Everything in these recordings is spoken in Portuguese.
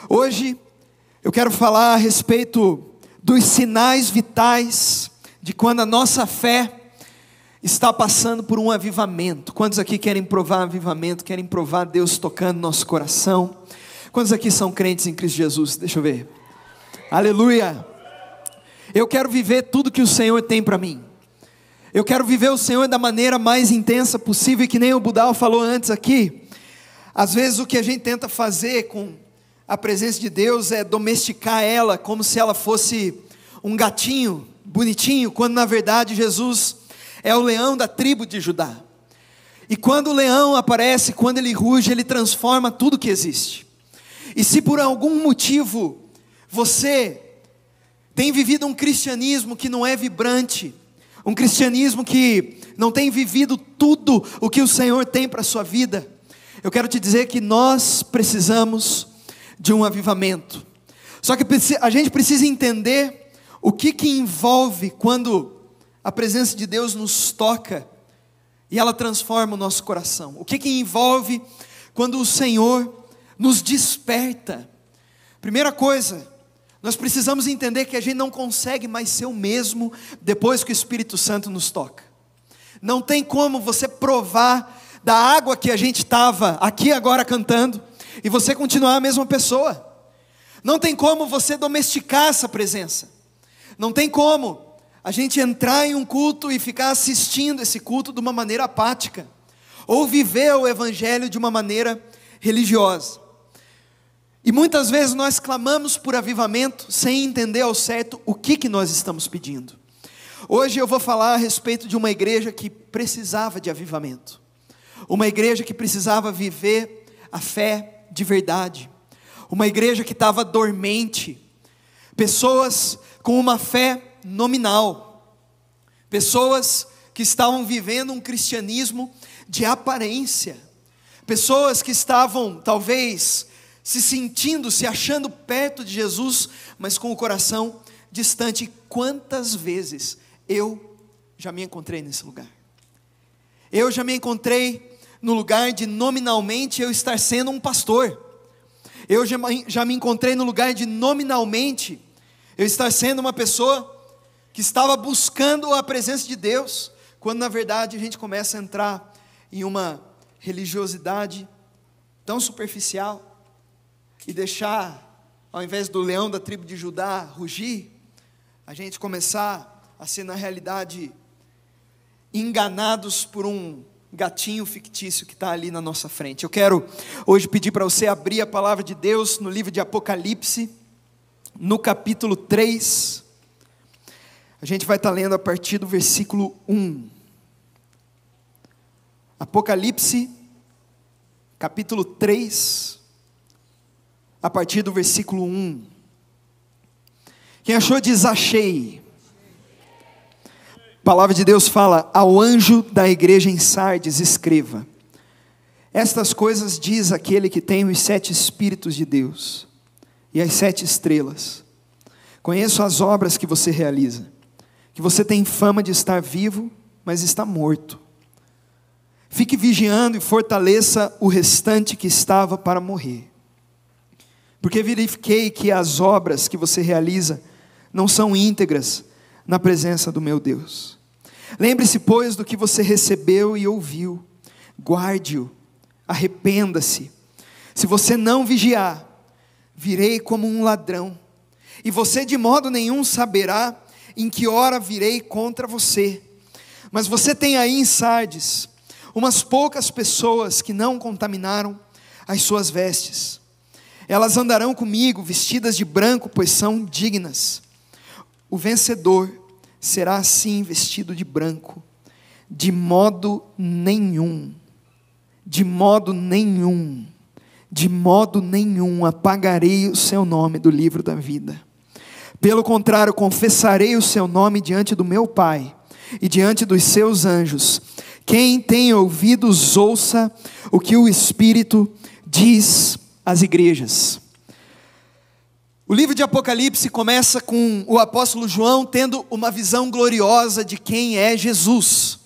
Hoje eu quero falar a respeito dos sinais vitais de quando a nossa fé está passando por um avivamento. Quantos aqui querem provar avivamento, querem provar Deus tocando nosso coração? Quantos aqui são crentes em Cristo Jesus? Deixa eu ver. Aleluia! Eu quero viver tudo que o Senhor tem para mim. Eu quero viver o Senhor da maneira mais intensa possível, e que nem o Budal falou antes aqui. Às vezes o que a gente tenta fazer com a presença de Deus é domesticar ela, como se ela fosse um gatinho bonitinho, quando na verdade Jesus é o leão da tribo de Judá. E quando o leão aparece, quando ele ruge, ele transforma tudo que existe. E se por algum motivo você tem vivido um cristianismo que não é vibrante, um cristianismo que não tem vivido tudo o que o Senhor tem para a sua vida, eu quero te dizer que nós precisamos de um avivamento. Só que a gente precisa entender o que envolve quando a presença de Deus nos toca e ela transforma o nosso coração. O que envolve quando o Senhor nos desperta. Primeira coisa, nós precisamos entender que a gente não consegue mais ser o mesmo depois que o Espírito Santo nos toca. Não tem como você provar da água que a gente estava aqui agora cantando e você continuar a mesma pessoa. Não tem como você domesticar essa presença. Não tem como a gente entrar em um culto e ficar assistindo esse culto de uma maneira apática, ou viver o Evangelho de uma maneira religiosa. E muitas vezes nós clamamos por avivamento sem entender ao certo o que nós estamos pedindo. Hoje eu vou falar a respeito de uma igreja que precisava de avivamento. Uma igreja que precisava viver a fé de verdade. Uma igreja que estava dormente. Pessoas com uma fé nominal. Pessoas que estavam vivendo um cristianismo de aparência. Pessoas que estavam talvez se sentindo, se achando perto de Jesus, mas com o coração distante. Quantas vezes eu já me encontrei nesse lugar? Eu já me encontrei no lugar de nominalmente eu estar sendo um pastor. Eu já me encontrei no lugar de nominalmente eu estar sendo uma pessoa que estava buscando a presença de Deus, quando na verdade a gente começa a entrar em uma religiosidade tão superficial e deixar, ao invés do leão da tribo de Judá rugir, a gente começar a ser na realidade enganados por um gatinho fictício que está ali na nossa frente. Eu quero hoje pedir para você abrir a palavra de Deus no livro de Apocalipse, no capítulo 3, a gente vai estar lendo a partir do versículo 1, Apocalipse, capítulo 3, a partir do versículo 1, quem achou diz achei. A palavra de Deus fala: ao anjo da igreja em Sardes escreva: estas coisas diz aquele que tem os 7 Espíritos de Deus e as 7 estrelas. Conheço as obras que você realiza, que você tem fama de estar vivo, mas está morto. Fique vigiando e fortaleça o restante que estava para morrer. Porque verifiquei que as obras que você realiza não são íntegras na presença do meu Deus. Lembre-se, pois, do que você recebeu e ouviu. Guarde-o, arrependa-se. Se você não vigiar, virei como um ladrão, e você de modo nenhum saberá em que hora virei contra você. Mas você tem aí em Sardes umas poucas pessoas que não contaminaram as suas vestes. Elas andarão comigo vestidas de branco, pois são dignas. O vencedor será assim vestido de branco. De modo nenhum apagarei o seu nome do livro da vida. Pelo contrário, confessarei o seu nome diante do meu Pai e diante dos seus anjos. Quem tem ouvidos, ouça o que o Espírito diz às igrejas. O livro de Apocalipse começa com o apóstolo João tendo uma visão gloriosa de quem é Jesus.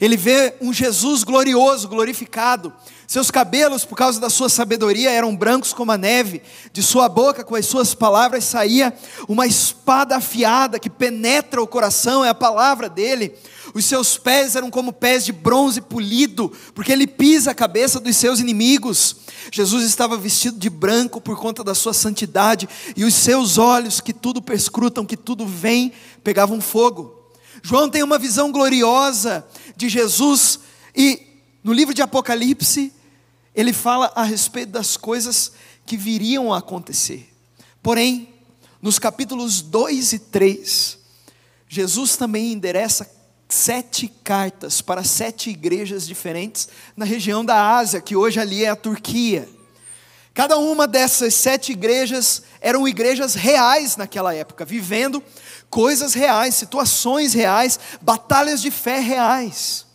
Ele vê um Jesus glorioso, glorificado. Seus cabelos, por causa da sua sabedoria, eram brancos como a neve. De sua boca, com as suas palavras, saía uma espada afiada que penetra o coração, é a palavra dele. Os seus pés eram como pés de bronze polido, porque ele pisa a cabeça dos seus inimigos. Jesus estava vestido de branco por conta da sua santidade, e os seus olhos, que tudo perscrutam, que tudo veem, pegavam fogo. João tem uma visão gloriosa de Jesus, e no livro de Apocalipse, ele fala a respeito das coisas que viriam a acontecer. Porém, nos capítulos 2 e 3, Jesus também endereça 7 cartas para 7 igrejas diferentes na região da Ásia, que hoje ali é a Turquia. Cada uma dessas 7 igrejas eram igrejas reais naquela época, vivendo coisas reais, situações reais, batalhas de fé reais.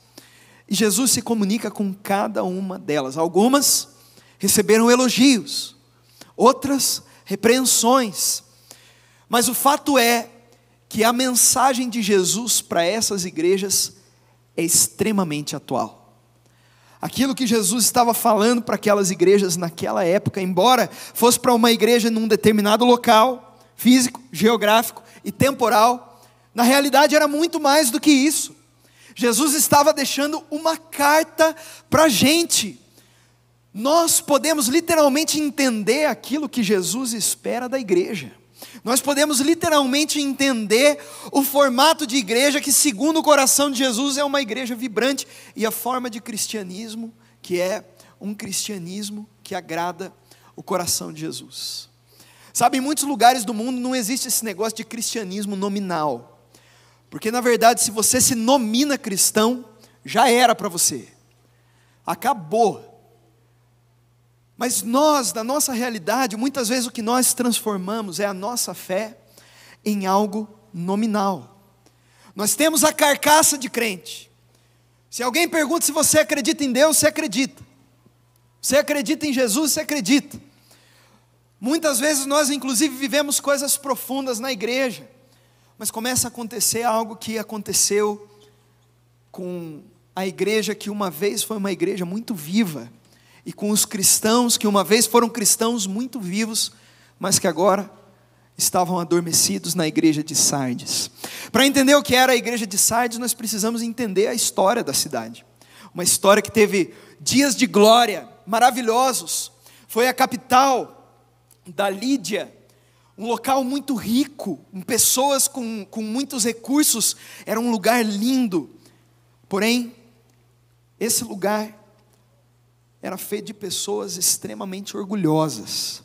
E Jesus se comunica com cada uma delas. Algumas receberam elogios, outras repreensões. Mas o fato é que a mensagem de Jesus para essas igrejas é extremamente atual. Aquilo que Jesus estava falando para aquelas igrejas naquela época, embora fosse para uma igreja num determinado local, físico, geográfico e temporal, na realidade era muito mais do que isso. Jesus estava deixando uma carta para a gente. Nós podemos literalmente entender aquilo que Jesus espera da igreja. Nós podemos literalmente entender o formato de igreja que, segundo o coração de Jesus, é uma igreja vibrante, e a forma de cristianismo que é um cristianismo que agrada o coração de Jesus. Sabe, em muitos lugares do mundo não existe esse negócio de cristianismo nominal, porque na verdade, se você se nomina cristão, já era para você, acabou. Mas nós, na nossa realidade, muitas vezes o que nós transformamos é a nossa fé em algo nominal. Nós temos a carcaça de crente. Se alguém pergunta se você acredita em Deus, você acredita. Você acredita em Jesus, você acredita. Muitas vezes nós inclusive vivemos coisas profundas na igreja, mas começa a acontecer algo que aconteceu com a igreja que uma vez foi uma igreja muito viva, e com os cristãos que uma vez foram cristãos muito vivos, mas que agora estavam adormecidos na igreja de Sardes. Para entender o que era a igreja de Sardes, nós precisamos entender a história da cidade. Uma história que teve dias de glória maravilhosos. Foi a capital da Lídia, um local muito rico, com pessoas com muitos recursos. Era um lugar lindo. Porém, esse lugar era feito de pessoas extremamente orgulhosas.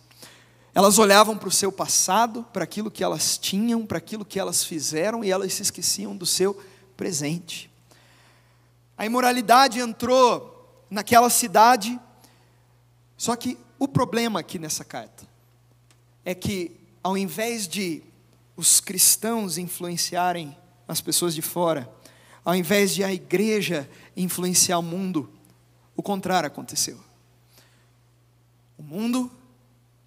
Elas olhavam para o seu passado, para aquilo que elas tinham, para aquilo que elas fizeram, e elas se esqueciam do seu presente. A imoralidade entrou naquela cidade. Só que o problema aqui nessa carta é que, ao invés de os cristãos influenciarem as pessoas de fora, ao invés de a igreja influenciar o mundo, o contrário aconteceu. O mundo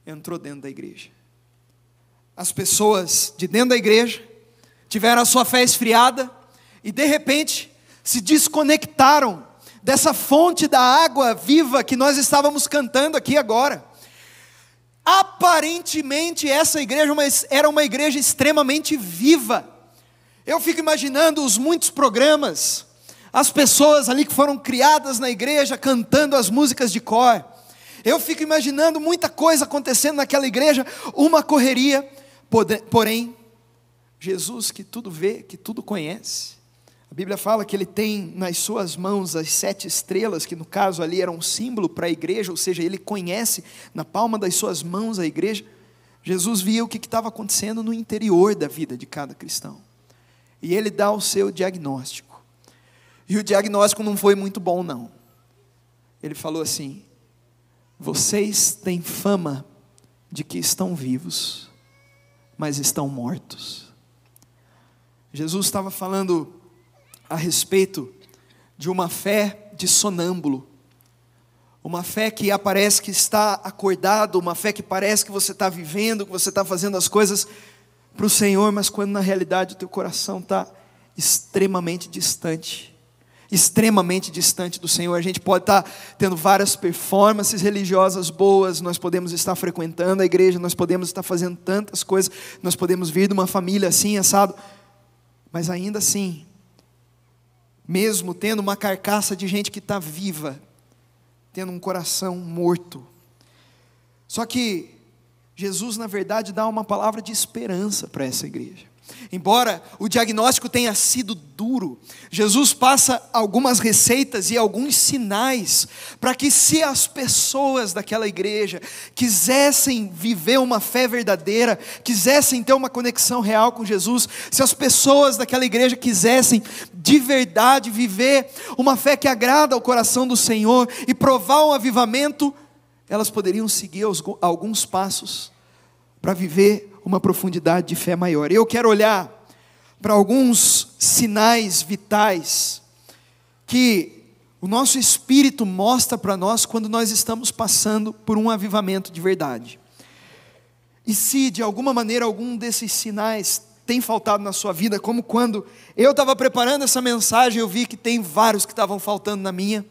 entrou dentro da igreja. As pessoas de dentro da igreja tiveram a sua fé esfriada e de repente se desconectaram dessa fonte da água viva que nós estávamos cantando aqui agora. Aparentemente essa igreja era uma igreja extremamente viva. Eu fico imaginando os muitos programas, as pessoas ali que foram criadas na igreja cantando as músicas de cor. Eu fico imaginando muita coisa acontecendo naquela igreja, uma correria. Porém, Jesus, que tudo vê, que tudo conhece, a Bíblia fala que ele tem nas suas mãos as 7 estrelas, que no caso ali era um símbolo para a igreja, ou seja, ele conhece na palma das suas mãos a igreja. Jesus via o que estava acontecendo no interior da vida de cada cristão, e ele dá o seu diagnóstico. E o diagnóstico não foi muito bom, não. Ele falou assim: vocês têm fama de que estão vivos, mas estão mortos. Jesus estava falando a respeito de uma fé de sonâmbulo, uma fé que aparece que está acordado, uma fé que parece que você está vivendo, que você está fazendo as coisas para o Senhor, mas quando na realidade o teu coração está extremamente distante. extremamente distante do Senhor. A gente pode estar tendo várias performances religiosas boas, nós podemos estar frequentando a igreja, nós podemos estar fazendo tantas coisas, nós podemos vir de uma família assim, assado, mas ainda assim, mesmo tendo uma carcaça de gente que está viva, tendo um coração morto. Só que Jesus, na verdade, dá uma palavra de esperança para essa igreja. Embora o diagnóstico tenha sido duro, Jesus passa algumas receitas e alguns sinais para que, se as pessoas daquela igreja quisessem viver uma fé verdadeira, quisessem ter uma conexão real com Jesus, se as pessoas daquela igreja quisessem de verdade viver uma fé que agrada ao coração do Senhor e provar um avivamento, elas poderiam seguir alguns passos para viver uma profundidade de fé maior. Eu quero olhar para alguns sinais vitais que o nosso espírito mostra para nós quando nós estamos passando por um avivamento de verdade. E se de alguma maneira algum desses sinais tem faltado na sua vida, como quando eu estava preparando essa mensagem, eu vi que tem vários que estavam faltando na minha,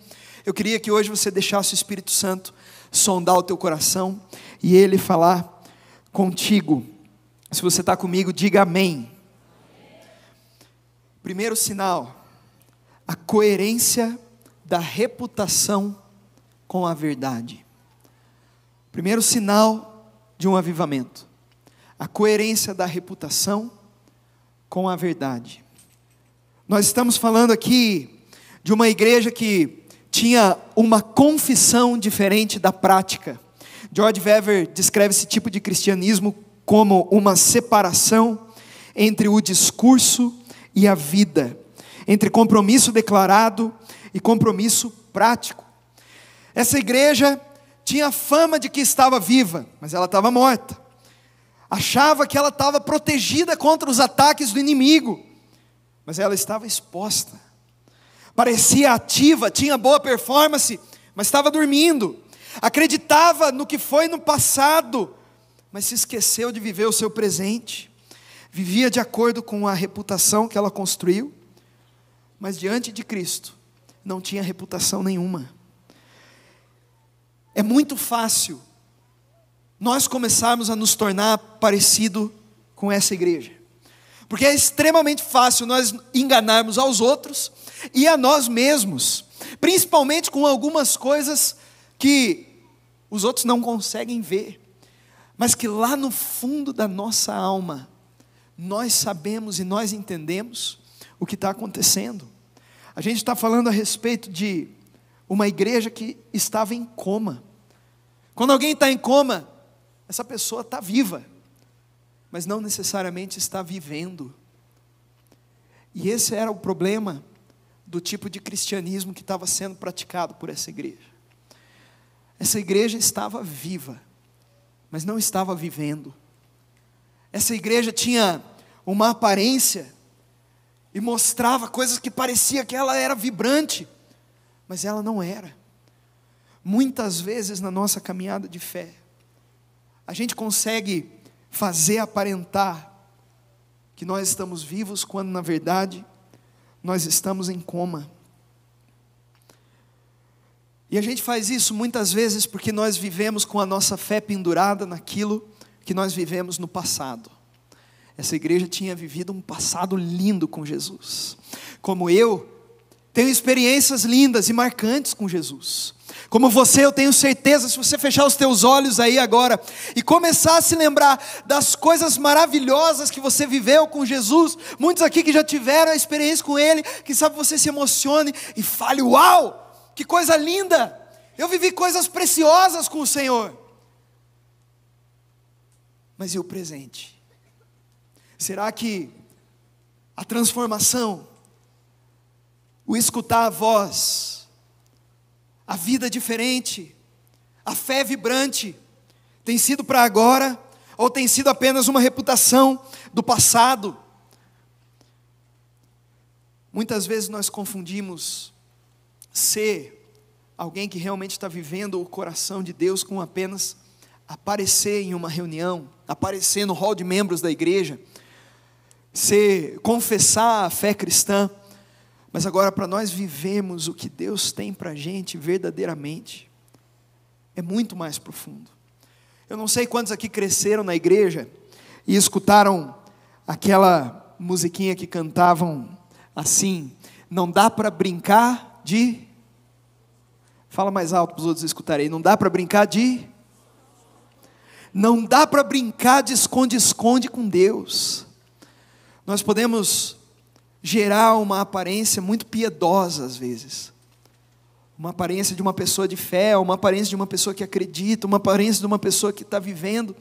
eu queria que hoje você deixasse o Espírito Santo sondar o teu coração e Ele falar contigo. Se você está comigo, diga amém. Primeiro sinal, a coerência da reputação com a verdade. Primeiro sinal de um avivamento, a coerência da reputação com a verdade. Nós estamos falando aqui de uma igreja que tinha uma confissão diferente da prática. George Wever descreve esse tipo de cristianismo como uma separação entre o discurso e a vida, entre compromisso declarado e compromisso prático. Essa igreja tinha fama de que estava viva, mas ela estava morta. Achava que ela estava protegida contra os ataques do inimigo, mas ela estava exposta. Parecia ativa, tinha boa performance, mas estava dormindo. Acreditava no que foi no passado, mas se esqueceu de viver o seu presente. Vivia de acordo com a reputação que ela construiu, mas diante de Cristo não tinha reputação nenhuma. É muito fácil nós começarmos a nos tornar parecido com essa igreja, porque é extremamente fácil nós enganarmos aos outros e a nós mesmos, principalmente com algumas coisas que os outros não conseguem ver, mas que lá no fundo da nossa alma, nós sabemos e nós entendemos o que está acontecendo. A gente está falando a respeito de uma igreja que estava em coma. Quando alguém está em coma, essa pessoa está viva, mas não necessariamente está vivendo. E esse era o problema do tipo de cristianismo que estava sendo praticado por essa igreja. Essa igreja estava viva, mas não estava vivendo. Essa igreja tinha uma aparência e mostrava coisas que parecia que ela era vibrante, mas ela não era. Muitas vezes na nossa caminhada de fé, a gente consegue fazer aparentar que nós estamos vivos, quando na verdade nós estamos em coma. E a gente faz isso muitas vezes porque nós vivemos com a nossa fé pendurada naquilo que nós vivemos no passado. Essa igreja tinha vivido um passado lindo com Jesus. Como eu, tenho experiências lindas e marcantes com Jesus. Como você, eu tenho certeza, se você fechar os teus olhos aí agora e começar a se lembrar das coisas maravilhosas que você viveu com Jesus, muitos aqui que já tiveram a experiência com Ele, quem sabe você se emocione e fale: uau, que coisa linda, eu vivi coisas preciosas com o Senhor. Mas e o presente? Será que a transformação, o escutar a voz, a vida diferente, a fé vibrante, tem sido para agora, ou tem sido apenas uma reputação do passado? Muitas vezes nós confundimos ser alguém que realmente está vivendo o coração de Deus com apenas aparecer em uma reunião, aparecer no hall de membros da igreja, confessar a fé cristã, Mas agora, para nós vivemos o que Deus tem para a gente verdadeiramente, é muito mais profundo. Eu não sei quantos aqui cresceram na igreja e escutaram aquela musiquinha que cantavam assim: não dá para brincar de... Fala mais alto para os outros escutarem. Não dá para brincar de... Não dá para brincar de esconde-esconde com Deus. Nós podemos gerar uma aparência muito piedosa às vezes. Uma aparência de uma pessoa de fé, uma aparência de uma pessoa que acredita, uma aparência de uma pessoa que está vivendo.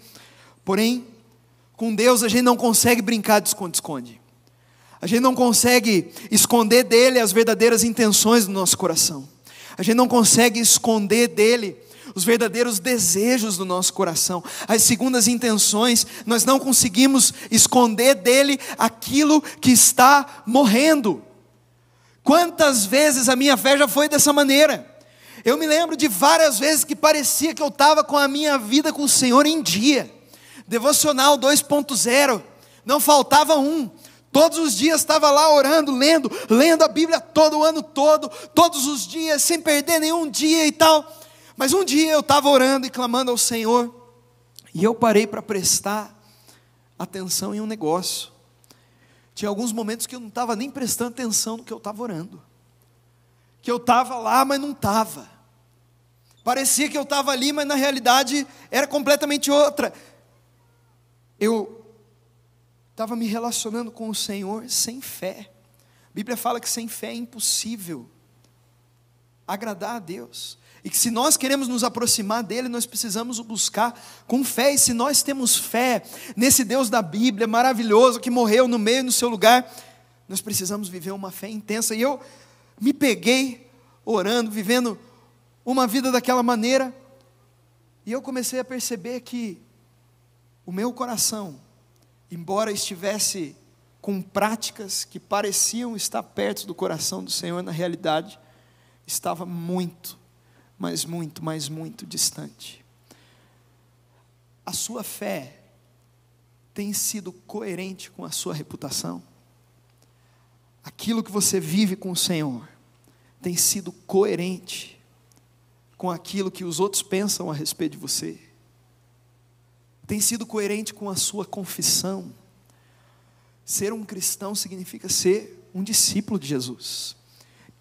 Porém, com Deus a gente não consegue brincar de esconde-esconde. A gente não consegue esconder dele as verdadeiras intenções do nosso coração. A gente não consegue esconder dele os verdadeiros desejos do nosso coração, as segundas intenções. Nós não conseguimos esconder dele aquilo que está morrendo. Quantas vezes a minha fé já foi dessa maneira? Eu me lembro de várias vezes que parecia que eu estava com a minha vida com o Senhor em dia. Devocional 2.0, não faltava um. Todos os dias estava lá orando, lendo a Bíblia todo o ano todo, todos os dias, sem perder nenhum dia e tal. Mas um dia eu estava orando e clamando ao Senhor, e eu parei para prestar atenção em um negócio. Tinha alguns momentos que eu não estava nem prestando atenção no que eu estava orando, que eu estava lá, mas não estava. Parecia que eu estava ali, mas na realidade era completamente outra. Eu estava me relacionando com o Senhor sem fé. A Bíblia fala que sem fé é impossível agradar a Deus. E que se nós queremos nos aproximar dele, nós precisamos o buscar com fé. E se nós temos fé nesse Deus da Bíblia maravilhoso, que morreu no meio, no seu lugar, nós precisamos viver uma fé intensa. E eu me peguei orando, vivendo uma vida daquela maneira, e eu comecei a perceber que o meu coração, embora estivesse com práticas que pareciam estar perto do coração do Senhor, na realidade estava muito, mas muito distante. A sua fé tem sido coerente com a sua reputação? Aquilo que você vive com o Senhor tem sido coerente com aquilo que os outros pensam a respeito de você? Tem sido coerente com a sua confissão? Ser um cristão significa ser um discípulo de Jesus.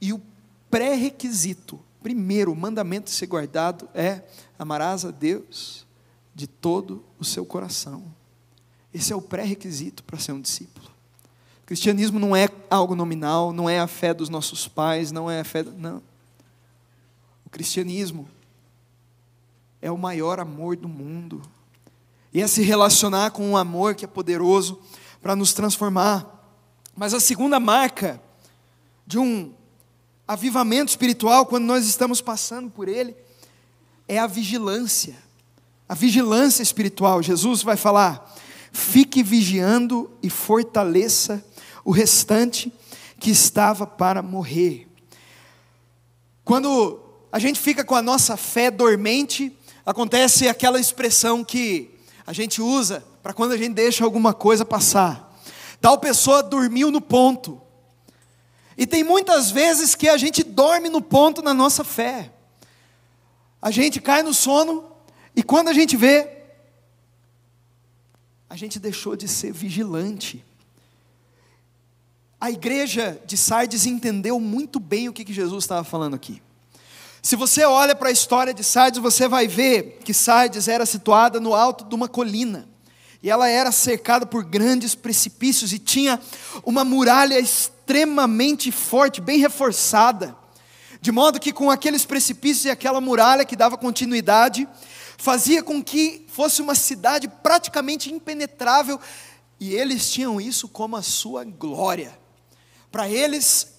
E o pré-requisito, primeiro, o mandamento a ser guardado é: amarás a Deus de todo o seu coração. Esse é o pré-requisito para ser um discípulo. O cristianismo não é algo nominal, não é a fé dos nossos pais, não é a fé... Não. O cristianismo é o maior amor do mundo. E é se relacionar com um amor que é poderoso para nos transformar. Mas a segunda marca de um avivamento espiritual, quando nós estamos passando por ele, é a vigilância. A vigilância espiritual. Jesus vai falar: fique vigiando e fortaleça o restante que estava para morrer. Quando a gente fica com a nossa fé dormente, acontece aquela expressão que a gente usa para quando a gente deixa alguma coisa passar. Tal pessoa dormiu no ponto. E tem muitas vezes que a gente dorme no ponto na nossa fé. A gente cai no sono e quando a gente vê, a gente deixou de ser vigilante. A igreja de Sardes entendeu muito bem o que Jesus estava falando aqui. Se você olha para a história de Sardes, você vai ver que Sardes era situada no alto de uma colina. E ela era cercada por grandes precipícios e tinha uma muralha extremamente forte, bem reforçada. De modo que com aqueles precipícios e aquela muralha que dava continuidade, fazia com que fosse uma cidade praticamente impenetrável. E eles tinham isso como a sua glória. Para eles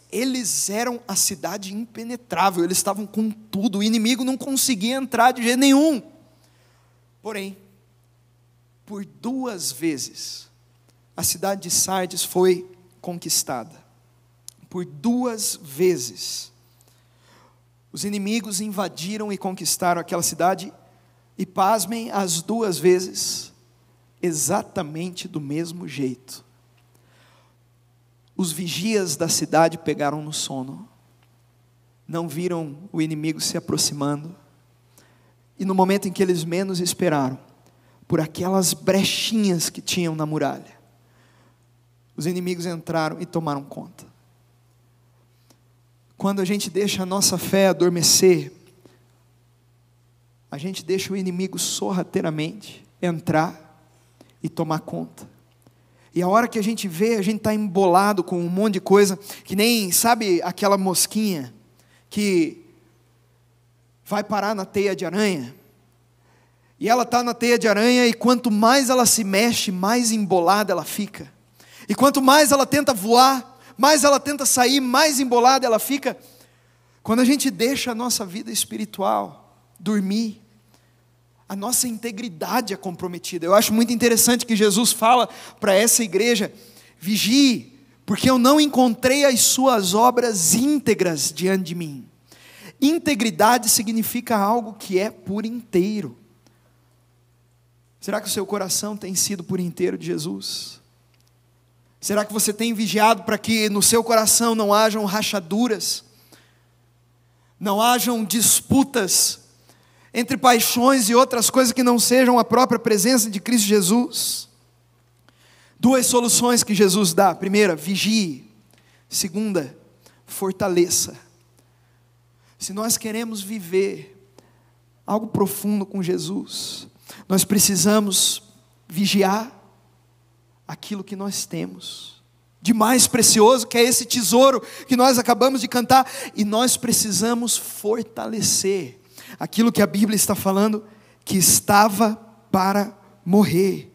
eram a cidade impenetrável, eles estavam com tudo, o inimigo não conseguia entrar de jeito nenhum. Porém, por 2 vezes, a cidade de Sardes foi conquistada. Por 2 vezes, os inimigos invadiram e conquistaram aquela cidade, e pasmem, as 2 vezes, exatamente do mesmo jeito. os vigias da cidade pegaram no sono, não viram o inimigo se aproximando, e no momento em que eles menos esperaram, por aquelas brechinhas que tinham na muralha, os inimigos entraram e tomaram conta. Quando a gente deixa a nossa fé adormecer, a gente deixa o inimigo sorrateiramente entrar e tomar conta. E a hora que a gente vê, a gente está embolado com um monte de coisa, que nem, sabe aquela mosquinha que vai parar na teia de aranha? E ela está na teia de aranha, e quanto mais ela se mexe, mais embolada ela fica. E quanto mais ela tenta voar, mais ela tenta sair, mais embolada ela fica. Quando a gente deixa a nossa vida espiritual dormir, a nossa integridade é comprometida. Eu acho muito interessante que Jesus fala para essa igreja: vigie, porque eu não encontrei as suas obras íntegras diante de mim. Integridade significa algo que é por inteiro. Será que o seu coração tem sido por inteiro de Jesus? Será que você tem vigiado para que no seu coração não hajam rachaduras, não hajam disputas entre paixões e outras coisas que não sejam a própria presença de Cristo Jesus? Duas soluções que Jesus dá: primeira, vigie; segunda, fortaleça. Se nós queremos viver algo profundo com Jesus, nós precisamos vigiar aquilo que nós temos de mais precioso, que é esse tesouro que nós acabamos de cantar, e nós precisamos fortalecer aquilo que a Bíblia está falando, que estava para morrer.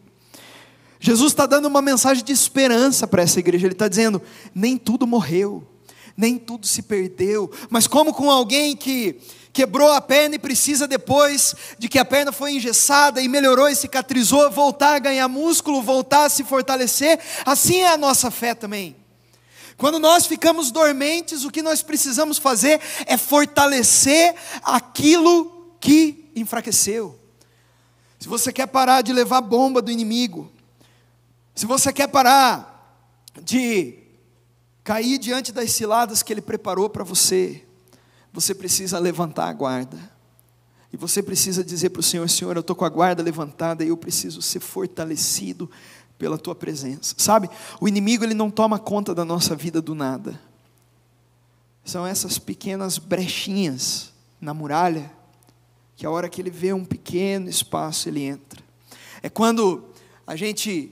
Jesus está dando uma mensagem de esperança para essa igreja. Ele está dizendo: nem tudo morreu, nem tudo se perdeu, mas como com alguém que quebrou a perna e precisa, depois de que a perna foi engessada e melhorou e cicatrizou, voltar a ganhar músculo, voltar a se fortalecer, assim é a nossa fé também. Quando nós ficamos dormentes, o que nós precisamos fazer é fortalecer aquilo que enfraqueceu. Se você quer parar de levar bomba do inimigo, se você quer parar de cair diante das ciladas que ele preparou para você, você precisa levantar a guarda. E você precisa dizer para o Senhor: Senhor, eu estou com a guarda levantada e eu preciso ser fortalecido pela Tua presença. Sabe, o inimigo ele não toma conta da nossa vida do nada. São essas pequenas brechinhas na muralha, que a hora que ele vê um pequeno espaço, ele entra. É quando a gente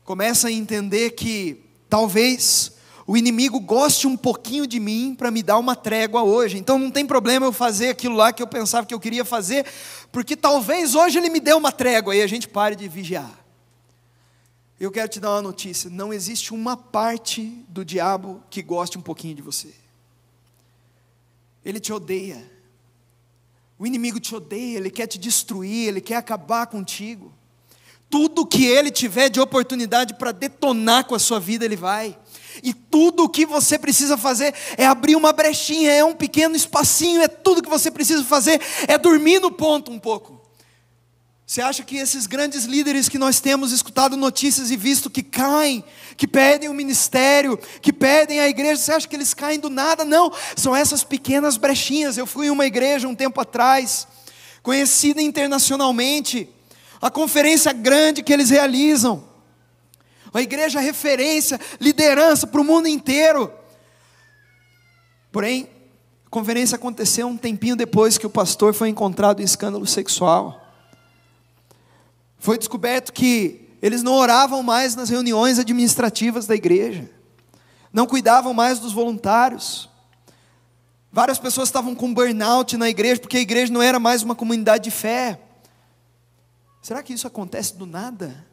começa a entender que talvez o inimigo goste um pouquinho de mim para me dar uma trégua hoje. Então não tem problema eu fazer aquilo lá que eu pensava que eu queria fazer, porque talvez hoje ele me dê uma trégua e a gente pare de vigiar. Eu quero te dar uma notícia: não existe uma parte do diabo que goste um pouquinho de você. Ele te odeia. O inimigo te odeia, ele quer te destruir, ele quer acabar contigo. Tudo que ele tiver de oportunidade para detonar com a sua vida, ele vai. E tudo o que você precisa fazer é abrir uma brechinha, é um pequeno espacinho, é tudo que você precisa fazer, é dormir no ponto um pouco. Você acha que esses grandes líderes que nós temos escutado notícias e visto que caem, que perdem o ministério, que perdem a igreja, você acha que eles caem do nada? Não, são essas pequenas brechinhas. Eu fui em uma igreja um tempo atrás, conhecida internacionalmente, a conferência grande que eles realizam, uma igreja referência, liderança para o mundo inteiro. Porém, a conferência aconteceu um tempinho depois que o pastor foi encontrado em escândalo sexual. Foi descoberto que eles não oravam mais nas reuniões administrativas da igreja, não cuidavam mais dos voluntários. Várias pessoas estavam com burnout na igreja, porque a igreja não era mais uma comunidade de fé. Será que isso acontece do nada?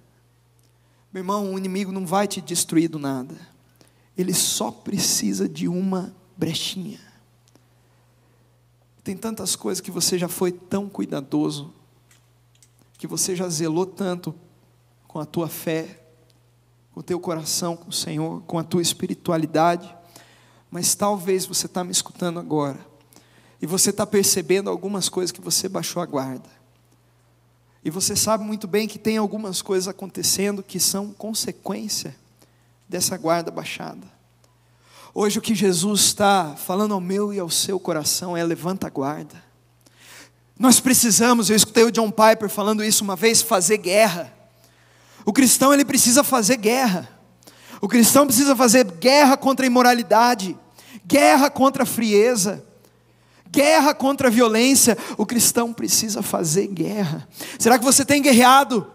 Meu irmão, o inimigo não vai te destruir do nada. Ele só precisa de uma brechinha. Tem tantas coisas que você já foi tão cuidadoso, que você já zelou tanto com a tua fé, com o teu coração, com o Senhor, com a tua espiritualidade, mas talvez você está me escutando agora, e você está percebendo algumas coisas que você baixou a guarda, e você sabe muito bem que tem algumas coisas acontecendo que são consequência dessa guarda baixada. Hoje o que Jesus está falando ao meu e ao seu coração é: levanta a guarda. Nós precisamos, eu escutei o John Piper falando isso uma vez, fazer guerra. O cristão, ele precisa fazer guerra. O cristão precisa fazer guerra contra a imoralidade, guerra contra a frieza, guerra contra a violência. O cristão precisa fazer guerra. Será que você tem guerreado?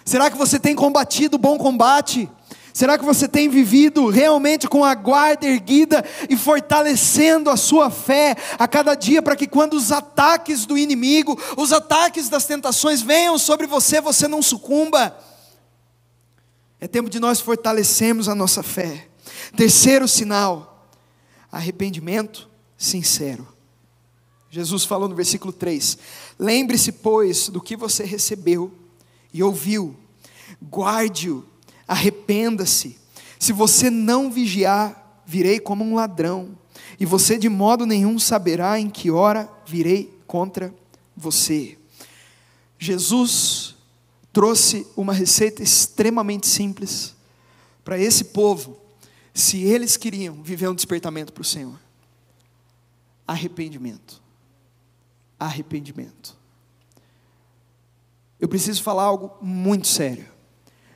Será que você tem combatido o bom combate? Será que você tem vivido realmente com a guarda erguida e fortalecendo a sua fé a cada dia, para que quando os ataques do inimigo, os ataques das tentações venham sobre você, você não sucumba? É tempo de nós fortalecermos a nossa fé. Terceiro sinal: arrependimento sincero. Jesus falou no versículo 3: lembre-se, pois, do que você recebeu e ouviu, guarde-o, arrependa-se. Se você não vigiar, virei como um ladrão, e você de modo nenhum saberá em que hora virei contra você. Jesus trouxe uma receita extremamente simples para esse povo, se eles queriam viver um despertamento para o Senhor: arrependimento. Arrependimento. Eu preciso falar algo muito sério.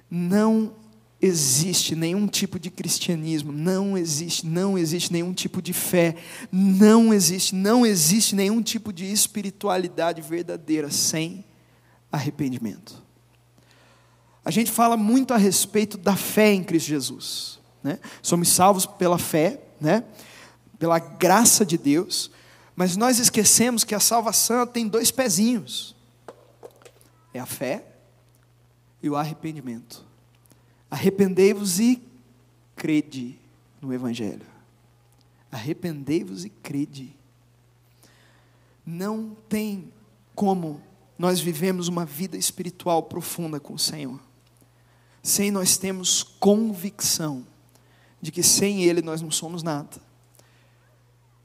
Não existe nenhum tipo de cristianismo, não existe nenhum tipo de fé, não existe nenhum tipo de espiritualidade verdadeira sem arrependimento. A gente fala muito a respeito da fé em Cristo Jesus, né? Somos salvos pela fé, né? Pela graça de Deus, mas nós esquecemos que a salvação tem dois pezinhos: é a fé e o arrependimento. Arrependei-vos e crede no Evangelho. Arrependei-vos e crede. Não tem como nós vivemos uma vida espiritual profunda com o Senhor sem nós termos convicção de que sem Ele nós não somos nada,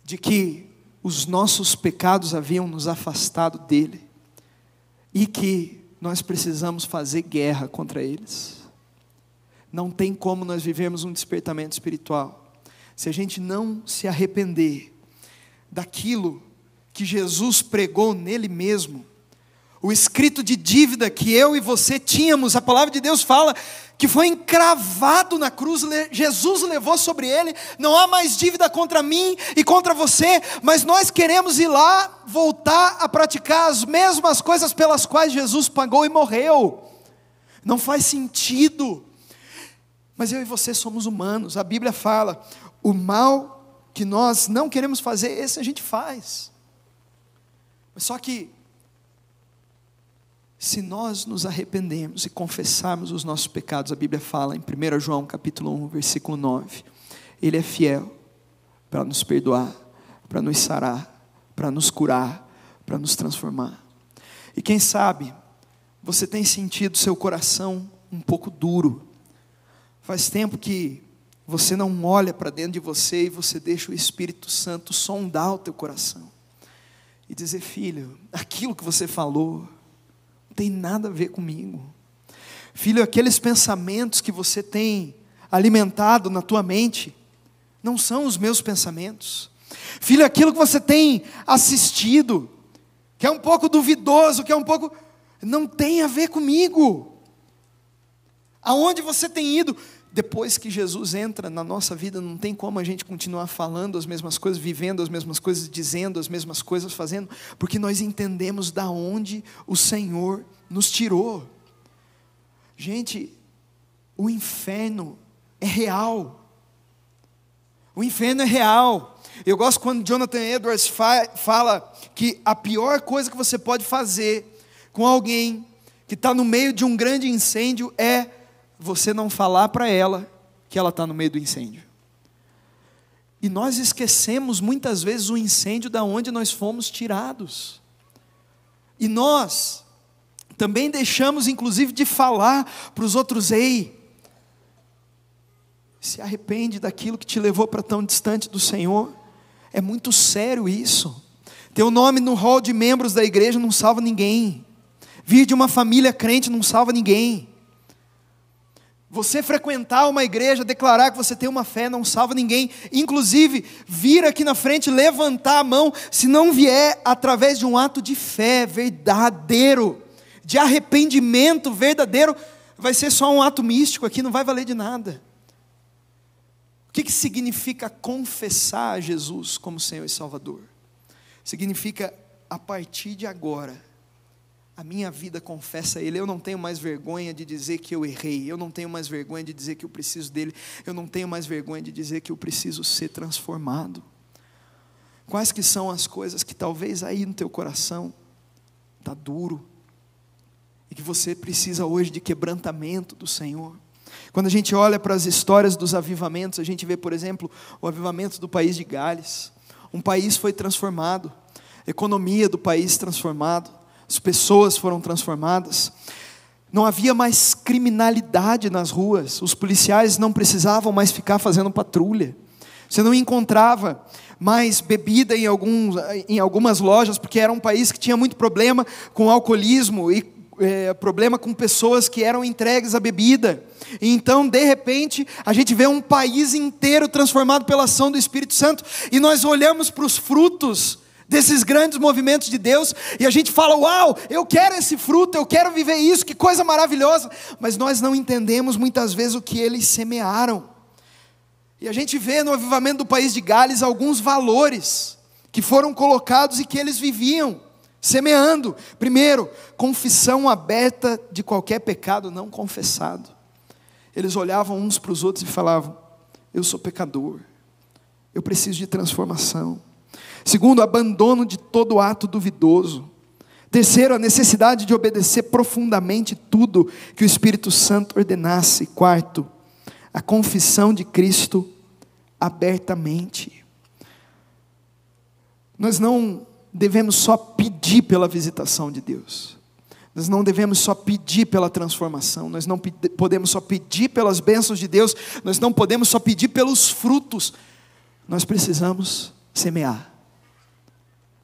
de que os nossos pecados haviam nos afastado dEle e que nós precisamos fazer guerra contra eles. Não tem como nós vivermos um despertamento espiritual se a gente não se arrepender daquilo que Jesus pregou nele mesmo. O escrito de dívida que eu e você tínhamos, a palavra de Deus fala que foi encravado na cruz, Jesus levou sobre ele. Não há mais dívida contra mim e contra você, mas nós queremos ir lá, voltar a praticar as mesmas coisas pelas quais Jesus pagou e morreu. Não faz sentido. Mas eu e você somos humanos. A Bíblia fala: o mal que nós não queremos fazer, esse a gente faz. Mas só que, se nós nos arrependermos e confessarmos os nossos pecados, a Bíblia fala em 1 João capítulo 1, versículo 9, Ele é fiel para nos perdoar, para nos sarar, para nos curar, para nos transformar. E quem sabe, você tem sentido seu coração um pouco duro. Faz tempo que você não olha para dentro de você e você deixa o Espírito Santo sondar o teu coração e dizer: filho, aquilo que você falou não tem nada a ver comigo. Filho, aqueles pensamentos que você tem alimentado na tua mente não são os meus pensamentos. Filho, aquilo que você tem assistido, que é um pouco duvidoso, que é um pouco, não tem a ver comigo. Aonde você tem ido? Depois que Jesus entra na nossa vida, não tem como a gente continuar falando as mesmas coisas, vivendo as mesmas coisas, dizendo as mesmas coisas, fazendo, porque nós entendemos da onde o Senhor nos tirou. Gente, o inferno é real. O inferno é real. Eu gosto quando Jonathan Edwards fala que a pior coisa que você pode fazer com alguém que está no meio de um grande incêndio é você não falar para ela que ela está no meio do incêndio. E nós esquecemos muitas vezes o incêndio da onde nós fomos tirados. E nós também deixamos inclusive de falar para os outros: ei, se arrepende daquilo que te levou para tão distante do Senhor. É muito sério isso. Teu nome no hall de membros da igreja não salva ninguém. Vir de uma família crente não salva ninguém. Você frequentar uma igreja, declarar que você tem uma fé, não salva ninguém. Inclusive, vir aqui na frente, levantar a mão, se não vier através de um ato de fé verdadeiro, de arrependimento verdadeiro, vai ser só um ato místico aqui, não vai valer de nada. O que significa confessar a Jesus como Senhor e Salvador? Significa, a partir de agora, a minha vida confessa a Ele. Eu não tenho mais vergonha de dizer que eu errei. Eu não tenho mais vergonha de dizer que eu preciso dEle. Eu não tenho mais vergonha de dizer que eu preciso ser transformado. Quais que são as coisas que talvez aí no teu coração está duro, e que você precisa hoje de quebrantamento do Senhor? Quando a gente olha para as histórias dos avivamentos, a gente vê, por exemplo, o avivamento do país de Gales. Um país foi transformado, a economia do país transformada, as pessoas foram transformadas, não havia mais criminalidade nas ruas, os policiais não precisavam mais ficar fazendo patrulha, você não encontrava mais bebida em algumas lojas, porque era um país que tinha muito problema com alcoolismo e problema com pessoas que eram entregues à bebida. E então, de repente, a gente vê um país inteiro transformado pela ação do Espírito Santo, e nós olhamos para os frutos desses grandes movimentos de Deus, e a gente fala: uau, eu quero esse fruto, eu quero viver isso, que coisa maravilhosa. Mas nós não entendemos muitas vezes o que eles semearam. E a gente vê no avivamento do país de Gales alguns valores que foram colocados e que eles viviam semeando. Primeiro, confissão aberta de qualquer pecado não confessado. Eles olhavam uns para os outros e falavam: eu sou pecador, eu preciso de transformação. Segundo, abandono de todo ato duvidoso. Terceiro, a necessidade de obedecer profundamente tudo que o Espírito Santo ordenasse. Quarto, a confissão de Cristo abertamente. Nós não devemos só pedir pela visitação de Deus. Nós não devemos só pedir pela transformação. Nós não podemos só pedir pelas bênçãos de Deus. Nós não podemos só pedir pelos frutos. Nós precisamos semear.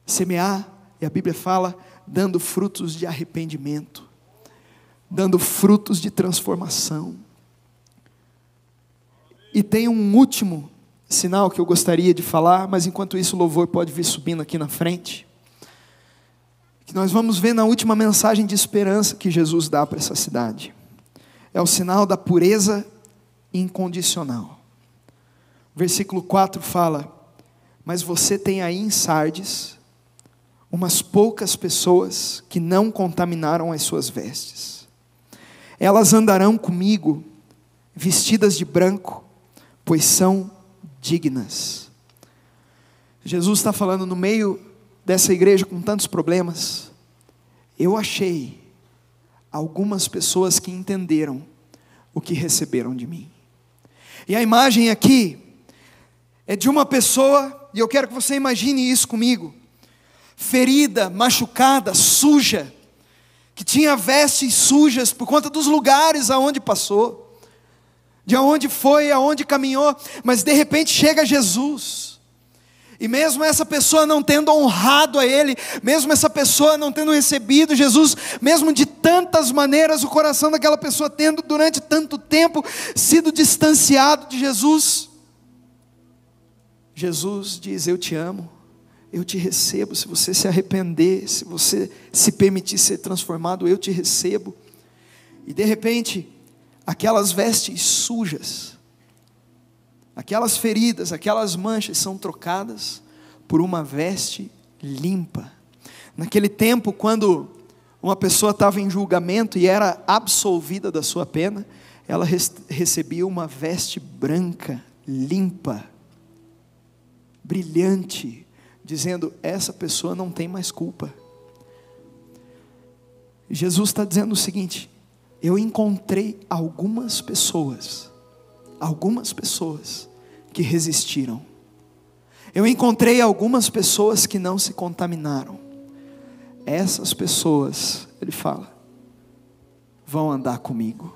Semear, e a Bíblia fala, dando frutos de arrependimento, dando frutos de transformação. E tem um último sinal que eu gostaria de falar, mas enquanto isso o louvor pode vir subindo aqui na frente, que nós vamos ver na última mensagem de esperança que Jesus dá para essa cidade. É o sinal da pureza incondicional. Versículo 4 fala: mas você tem aí em Sardes umas poucas pessoas que não contaminaram as suas vestes. Elas andarão comigo vestidas de branco, pois são dignas. Jesus está falando no meio dessa igreja com tantos problemas. Eu achei algumas pessoas que entenderam o que receberam de mim. E a imagem aqui é de uma pessoa, e eu quero que você imagine isso comigo, ferida, machucada, suja, que tinha vestes sujas por conta dos lugares aonde passou, de aonde foi, aonde caminhou, mas de repente chega Jesus, e mesmo essa pessoa não tendo honrado a Ele, mesmo essa pessoa não tendo recebido Jesus, mesmo de tantas maneiras, o coração daquela pessoa tendo durante tanto tempo sido distanciado de Jesus, Jesus diz: eu te amo, eu te recebo. Se você se arrepender, se você se permitir ser transformado, eu te recebo. E de repente, aquelas vestes sujas, aquelas feridas, aquelas manchas são trocadas por uma veste limpa. Naquele tempo, quando uma pessoa estava em julgamento e era absolvida da sua pena, ela recebia uma veste branca, limpa, brilhante, dizendo: essa pessoa não tem mais culpa. Jesus está dizendo o seguinte: eu encontrei algumas pessoas que resistiram. Eu encontrei algumas pessoas que não se contaminaram. Essas pessoas, ele fala, vão andar comigo.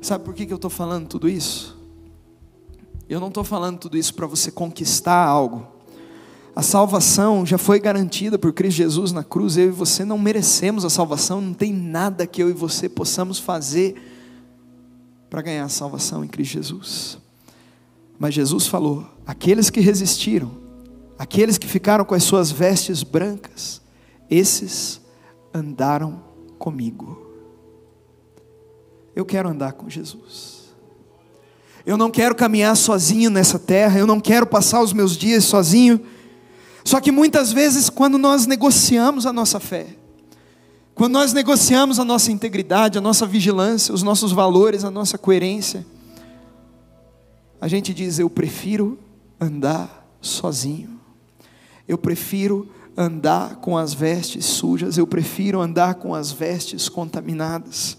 Sabe por que eu estou falando tudo isso? Eu não estou falando tudo isso para você conquistar algo. A salvação já foi garantida por Cristo Jesus na cruz. Eu e você não merecemos a salvação. Não tem nada que eu e você possamos fazer para ganhar a salvação em Cristo Jesus. Mas Jesus falou: aqueles que resistiram, aqueles que ficaram com as suas vestes brancas, esses andaram comigo. Eu quero andar com Jesus. Eu não quero caminhar sozinho nessa terra, eu não quero passar os meus dias sozinho. Só que muitas vezes, quando nós negociamos a nossa fé, quando nós negociamos a nossa integridade, a nossa vigilância, os nossos valores, a nossa coerência, a gente diz: eu prefiro andar sozinho, eu prefiro andar com as vestes sujas, eu prefiro andar com as vestes contaminadas.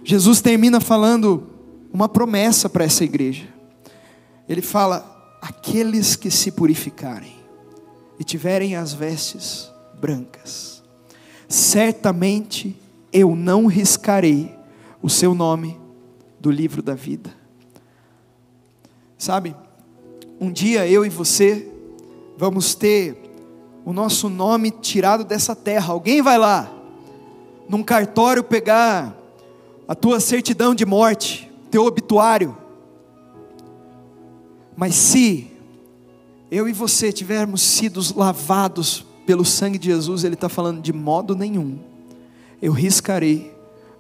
Jesus termina falando uma promessa para essa igreja. Ele fala: aqueles que se purificarem e tiverem as vestes brancas, certamente eu não riscarei o seu nome do livro da vida. Sabe, um dia eu e você vamos ter o nosso nome tirado dessa terra. Alguém vai lá num cartório pegar a tua certidão de morte, teu obituário. Mas se eu e você tivermos sido lavados pelo sangue de Jesus, Ele está falando: de modo nenhum eu riscarei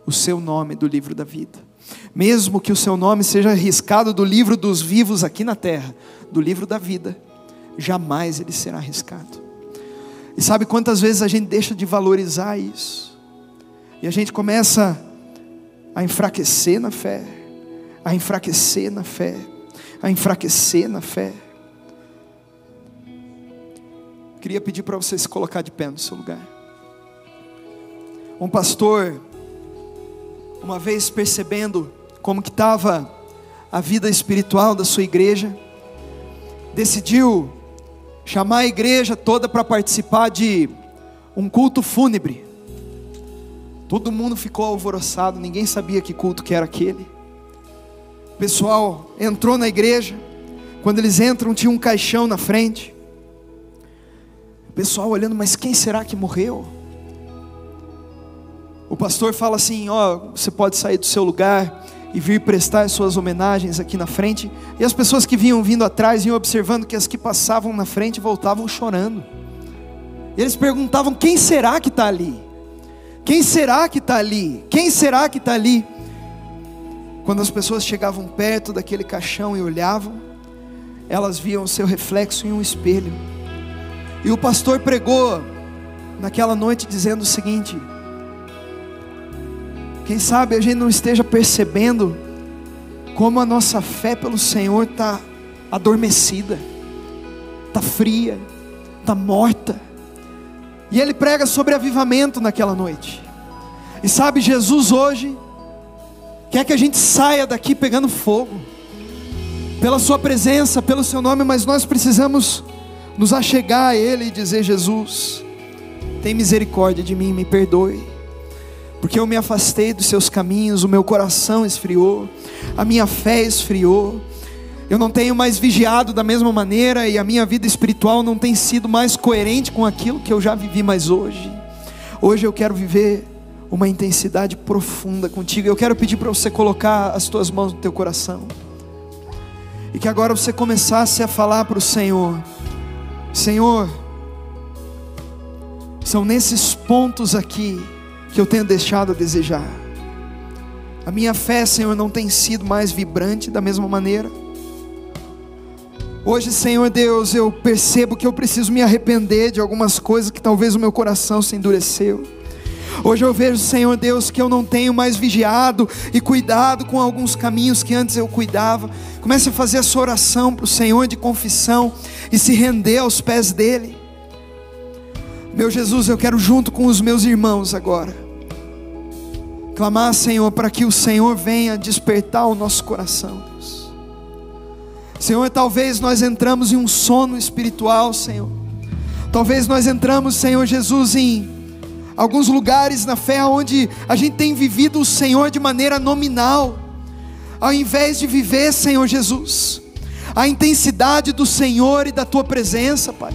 o seu nome do livro da vida. Mesmo que o seu nome seja riscado do livro dos vivos aqui na terra, do livro da vida, jamais ele será riscado. E sabe quantas vezes a gente deixa de valorizar isso? E a gente começa a enfraquecer na fé, a enfraquecer na fé, a enfraquecer na fé. Queria pedir para você se colocar de pé no seu lugar. Um pastor, uma vez percebendo como que estava a vida espiritual da sua igreja, decidiu chamar a igreja toda para participar de um culto fúnebre. Todo mundo ficou alvoroçado, ninguém sabia que culto que era aquele. O pessoal entrou na igreja, quando eles entram tinha um caixão na frente. O pessoal olhando: mas quem será que morreu? O pastor fala assim: ó, você pode sair do seu lugar e vir prestar as suas homenagens aqui na frente. E as pessoas que vinham vindo atrás iam observando que as que passavam na frente voltavam chorando. E eles perguntavam: quem será que está ali? Quem será que está ali? Quem será que está ali? Quando as pessoas chegavam perto daquele caixão e olhavam, elas viam o seu reflexo em um espelho. E o pastor pregou naquela noite dizendo o seguinte: quem sabe a gente não esteja percebendo como a nossa fé pelo Senhor está adormecida, está fria, está morta. E ele prega sobre avivamento naquela noite. E sabe, Jesus hoje quer que a gente saia daqui pegando fogo, pela sua presença, pelo seu nome. Mas nós precisamos nos achegar a Ele e dizer: Jesus, tem misericórdia de mim, me perdoe, porque eu me afastei dos seus caminhos, o meu coração esfriou, a minha fé esfriou, eu não tenho mais vigiado da mesma maneira, e a minha vida espiritual não tem sido mais coerente com aquilo que eu já vivi. Mas hoje eu quero viver uma intensidade profunda contigo. Eu quero pedir para você colocar as tuas mãos no teu coração, e que agora você começasse a falar para o Senhor: Senhor, são nesses pontos aqui que eu tenho deixado a desejar. A minha fé, Senhor, não tem sido mais vibrante da mesma maneira. Hoje, Senhor Deus, eu percebo que eu preciso me arrepender de algumas coisas que talvez o meu coração se endureceu. Hoje eu vejo, Senhor Deus, que eu não tenho mais vigiado e cuidado com alguns caminhos que antes eu cuidava. Comece a fazer a sua oração para o Senhor de confissão e se render aos pés dEle. Meu Jesus, eu quero, junto com os meus irmãos agora, clamar, Senhor, para que o Senhor venha despertar o nosso coração, Deus. Senhor, talvez nós entramos em um sono espiritual, Senhor. Talvez nós entramos, Senhor Jesus, em alguns lugares na fé onde a gente tem vivido o Senhor de maneira nominal, ao invés de viver, Senhor Jesus, a intensidade do Senhor e da Tua presença, Pai.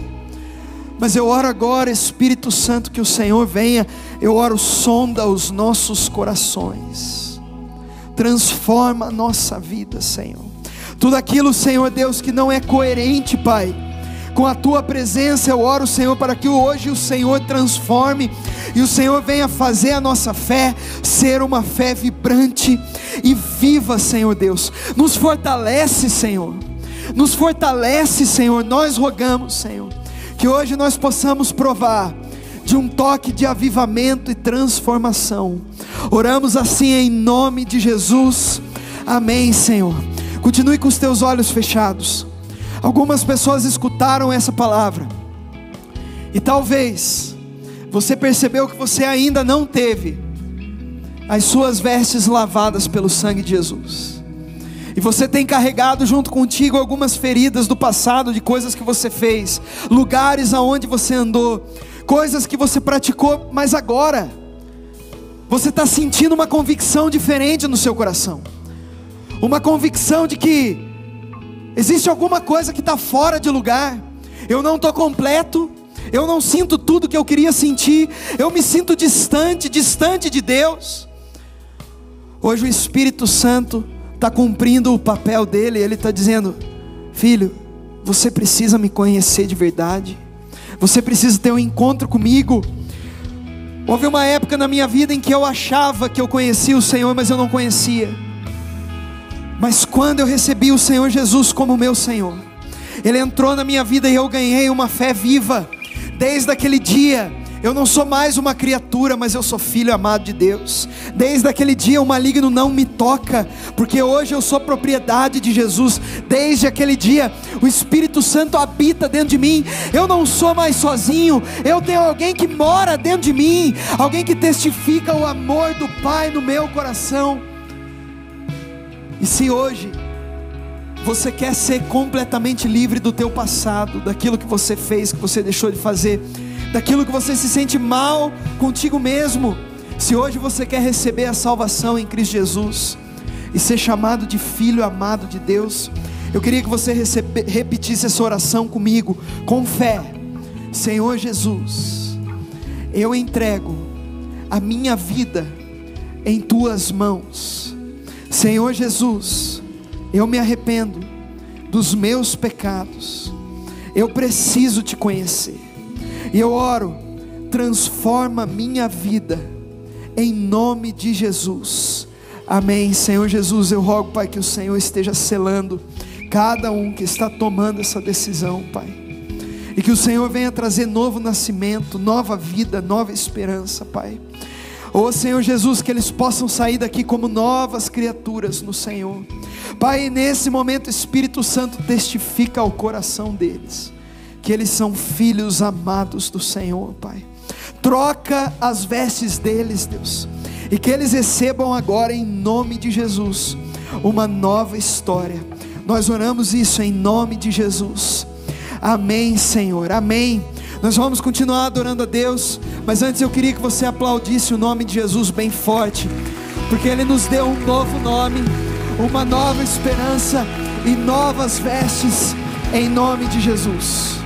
Mas eu oro agora, Espírito Santo, que o Senhor venha. Eu oro: sonda os nossos corações, transforma a nossa vida, Senhor. Tudo aquilo, Senhor Deus, que não é coerente, Pai, com a Tua presença, eu oro, Senhor, para que hoje o Senhor transforme, e o Senhor venha fazer a nossa fé ser uma fé vibrante e viva, Senhor Deus. Nos fortalece, Senhor, nos fortalece, Senhor. Nós rogamos, Senhor, que hoje nós possamos provar de um toque de avivamento e transformação. Oramos assim em nome de Jesus, amém, Senhor. Continue com os teus olhos fechados. Algumas pessoas escutaram essa palavra, e talvez você percebeu que você ainda não teve as suas vestes lavadas pelo sangue de Jesus, e você tem carregado junto contigo algumas feridas do passado, de coisas que você fez, lugares aonde você andou, coisas que você praticou, mas agora você está sentindo uma convicção diferente no seu coração, uma convicção de que existe alguma coisa que está fora de lugar. Eu não estou completo, eu não sinto tudo que eu queria sentir, eu me sinto distante de Deus. Hoje o Espírito Santo está cumprindo o papel dele. Ele está dizendo: filho, você precisa me conhecer de verdade, você precisa ter um encontro comigo. Houve uma época na minha vida em que eu achava que eu conhecia o Senhor, mas eu não conhecia. Mas quando eu recebi o Senhor Jesus como meu Senhor, Ele entrou na minha vida e eu ganhei uma fé viva. Desde aquele dia, eu não sou mais uma criatura, mas eu sou filho amado de Deus. Desde aquele dia o maligno não me toca, porque hoje eu sou propriedade de Jesus. Desde aquele dia o Espírito Santo habita dentro de mim. Eu não sou mais sozinho, eu tenho alguém que mora dentro de mim, alguém que testifica o amor do Pai no meu coração. E se hoje você quer ser completamente livre do teu passado, daquilo que você fez, que você deixou de fazer, daquilo que você se sente mal contigo mesmo, se hoje você quer receber a salvação em Cristo Jesus e ser chamado de filho amado de Deus, eu queria que você repetisse essa oração comigo, com fé. Senhor Jesus, eu entrego a minha vida em Tuas mãos. Senhor Jesus, eu me arrependo dos meus pecados, eu preciso Te conhecer, e eu oro, transforma minha vida, em nome de Jesus, amém. Senhor Jesus, eu rogo, Pai, que o Senhor esteja selando cada um que está tomando essa decisão, Pai, e que o Senhor venha trazer novo nascimento, nova vida, nova esperança, Pai. Oh Senhor Jesus, que eles possam sair daqui como novas criaturas no Senhor, Pai. Nesse momento, Espírito Santo testifica ao coração deles que eles são filhos amados do Senhor, Pai. Troca as vestes deles, Deus, e que eles recebam agora, em nome de Jesus, uma nova história. Nós oramos isso em nome de Jesus, amém, Senhor, amém. Nós vamos continuar adorando a Deus, mas antes eu queria que você aplaudisse o nome de Jesus bem forte, porque Ele nos deu um novo nome, uma nova esperança e novas vestes, em nome de Jesus.